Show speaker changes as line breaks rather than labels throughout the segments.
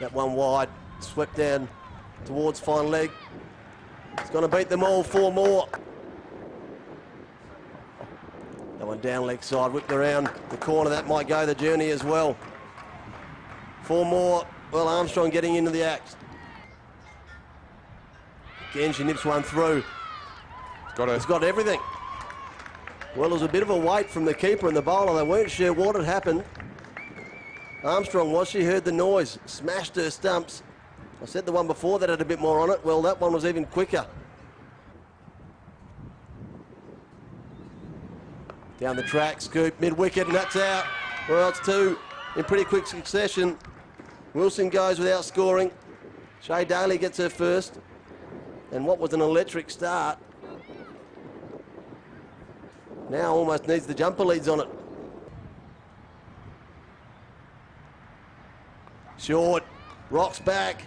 That one wide, swept down towards fine leg. It's going to beat them all, 4 more. That one down leg side, whipped around the corner. That might go the journey as well. 4 more. Well, Armstrong getting into the act. Again, she nips one through. It's got everything. Well, there was a bit of a wait from the keeper and the bowler. They weren't sure what had happened. Armstrong was, she heard the noise, smashed her stumps. I said the one before that had a bit more on it. Well, that one was even quicker. Down the track, scoop, mid-wicket, and that's out. Well, it's 2 in pretty quick succession. Wilson goes without scoring. Shay Daly gets her first. And what was an electric start now almost needs the jumper leads on it. Short, rocks back.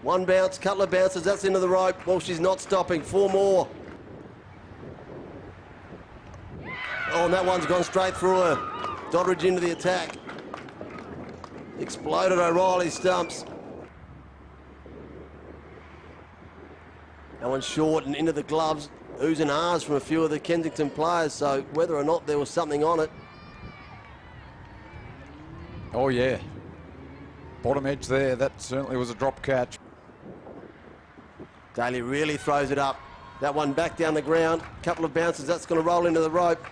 1 bounce, couple of bounces, that's into the rope. Well, she's not stopping, 4 more. Oh, and that one's gone straight through her. Doddridge into the attack. Exploded O'Reilly's stumps. That one's short and into the gloves. Oohs and ahs from a few of the Kensington players, so whether or not there was something on it.
Oh yeah, bottom edge there, that certainly was a drop catch.
Daly really throws it up. That one back down the ground, couple of bounces, that's going to roll into the rope.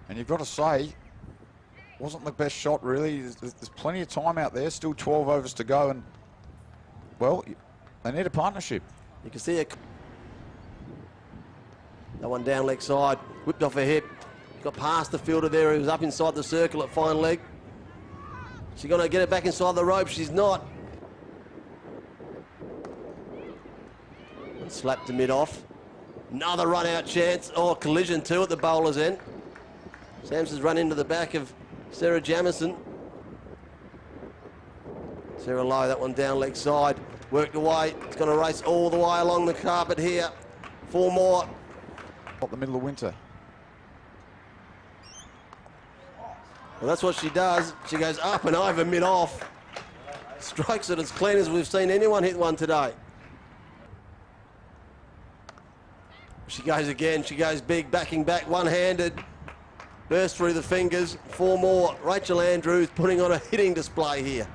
And you've got to say, wasn't the best shot really. There's plenty of time out there, still 12 overs to go, and well, they need a partnership.
You can see it. That one down leg side, whipped off her hip. Got past the fielder there, he was up inside the circle at fine leg. She's going to get it back inside the rope, she's not. And slapped to mid off. Another run out chance. Oh, collision too at the bowler's end. Samson's run into the back of Sarah Jamieson. Sarah Lowe, that one down leg side. Worked away, it's going to race all the way along the carpet here. 4 more.
Got the middle of winter.
Well, that's what she does. She goes up and over mid-off. Strikes it as clean as we've seen anyone hit one today. She goes again, she goes big, backing back, one-handed. Burst through the fingers, 4 more. Rachel Andrews putting on a hitting display here.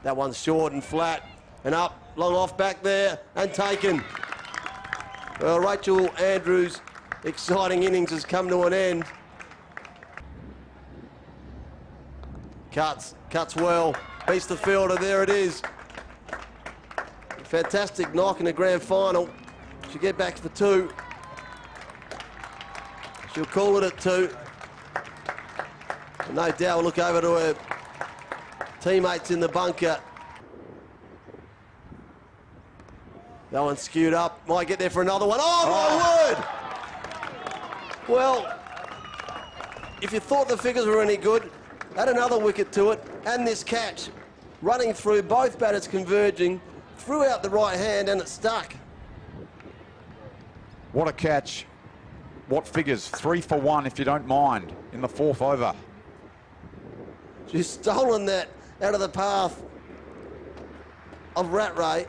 That one's short and flat and up, long off back there and taken. Well, Rachel Andrews' exciting innings has come to an end. Cuts well, beats the fielder, there it is. Fantastic knock in the grand final. She'll get back for 2. She'll call it at 2. And no doubt we'll look over to her teammates in the bunker. That one's skewed up. Might get there for another one. Oh, my word! Well, if you thought the figures were any good, add another wicket to it, and this catch. Running through, both batters converging, threw out the right hand, and it stuck.
What a catch. What figures? 3 for 1, if you don't mind, in the 4th over.
She's stolen that out of the path of Rattray.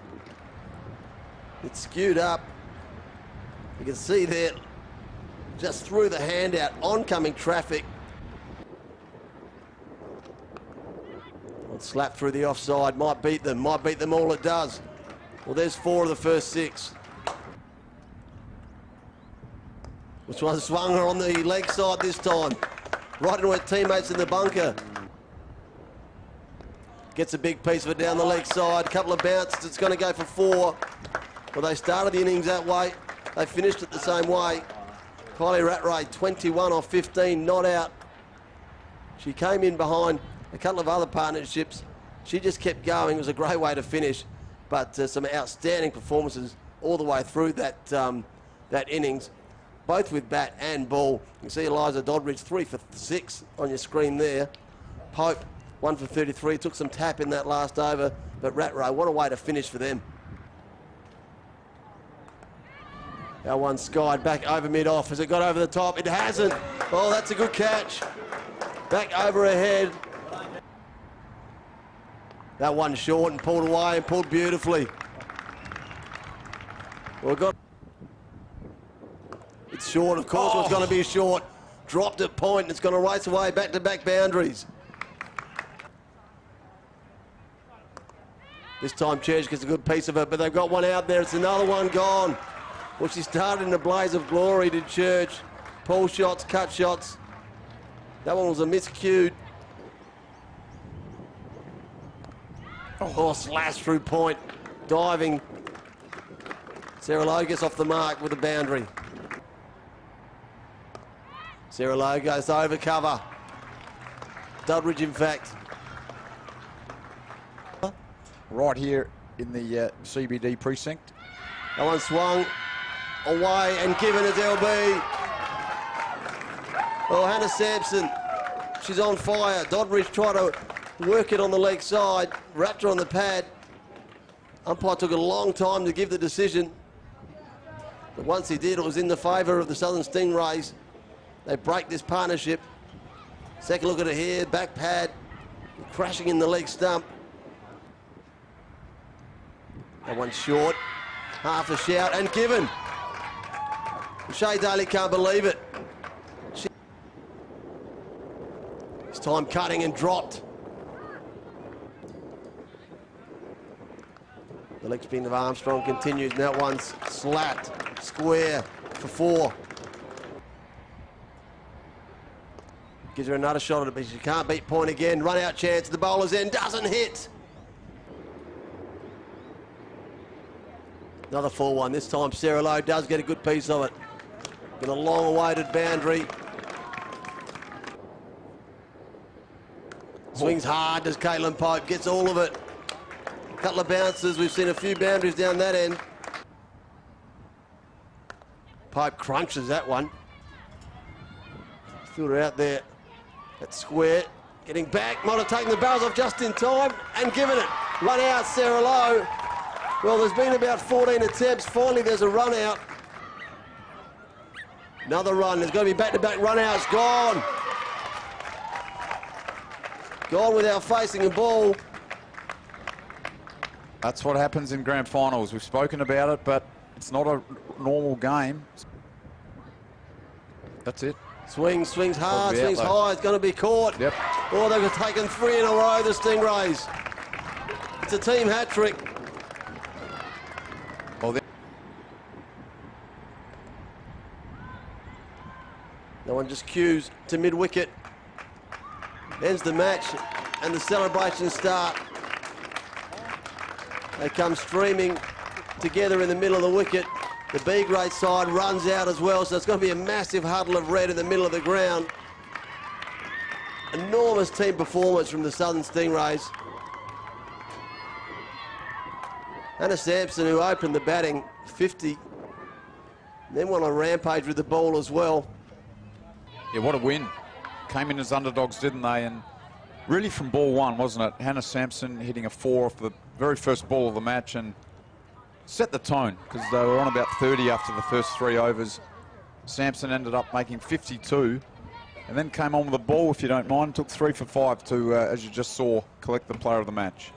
It's skewed up. You can see there, just threw the hand out, oncoming traffic. One slap through the offside, might beat them all, it does. Well, there's 4 of the first 6. Which one swung her on the leg side this time. Right into her teammates in the bunker. Gets a big piece of it down the leg side. A couple of bounces, it's going to go for 4. Well, they started the innings that way. They finished it the same way. Kylie Rattray, 21 off 15, not out. She came in behind a couple of other partnerships. She just kept going. It was a great way to finish. But some outstanding performances all the way through that, that innings, both with bat and ball. You can see Eliza Doddridge, 3 for 6 on your screen there. Pope, 1 for 33, took some tap in that last over. But Rattray, what a way to finish for them. That one skied back over mid-off. Has it got over the top? It hasn't. Oh, that's a good catch. Back over ahead. That one short and pulled away and pulled beautifully. Well, it's short, of course. It's going to be short. Dropped at point. It's going to race away back-to-back boundaries. This time Church gets a good piece of it, but they've got one out there. It's another one gone. Well, she started in a blaze of glory, did Church. Pull shots, cut shots. That one was a miscued. Oh, slash through point. Diving. Sarah Lowe gets off the mark with a boundary. Sarah Lowe goes over cover. Doddridge, in fact.
Right here in the CBD precinct.
That one swung away and given as LB. Oh, Hannah Sampson, she's on fire. Doddridge tried to work it on the leg side, wrapped her on the pad. Umpire took a long time to give the decision. But once he did, it was in the favour of the Southern Stingrays. They break this partnership. Second look at it here, back pad, crashing in the leg stump. That one's short, half a shout, and given. Shea Daly can't believe it. This time cutting and dropped. The leg spin of Armstrong continues, and that one's slapped square for 4. Gives her another shot at it, but she can't beat point again. Run out chance, the bowler's end, doesn't hit. Another 4-1. This time Sarah Lowe does get a good piece of it. Get a long-awaited boundary. Swings hard, does Caitlin Pope, gets all of it. A couple of bounces, we've seen a few boundaries down that end. Pope crunches that one. Filter out there at square. Getting back, might have taken the barrels off just in time and given it. Run out, Sarah Lowe. Well, there's been about 14 attempts. Finally, there's a run out. Another run. There's going to be back-to-back run outs. Gone. Gone without facing a ball.
That's what happens in grand finals. We've spoken about it, but it's not a normal game. That's it.
Swings hard, swings high. It's going to be caught.
Yep.
Oh, they've taken 3 in a row, the Stingrays. It's a team hat-trick. No one just cues to mid-wicket. Ends the match and the celebrations start. They come streaming together in the middle of the wicket. The B-grade side runs out as well, so it's going to be a massive huddle of red in the middle of the ground. Enormous team performance from the Southern Stingrays. Hannah Sampson, who opened the batting, 50. Then went on a rampage with the ball as well.
Yeah, what a win. Came in as underdogs, didn't they? And really from ball 1, wasn't it? Hannah Sampson hitting a 4 off the very first ball of the match and set the tone, because they were on about 30 after the first 3 overs. Sampson ended up making 52 and then came on with the ball, if you don't mind. Took 3 for 5 to, as you just saw, collect the player of the match.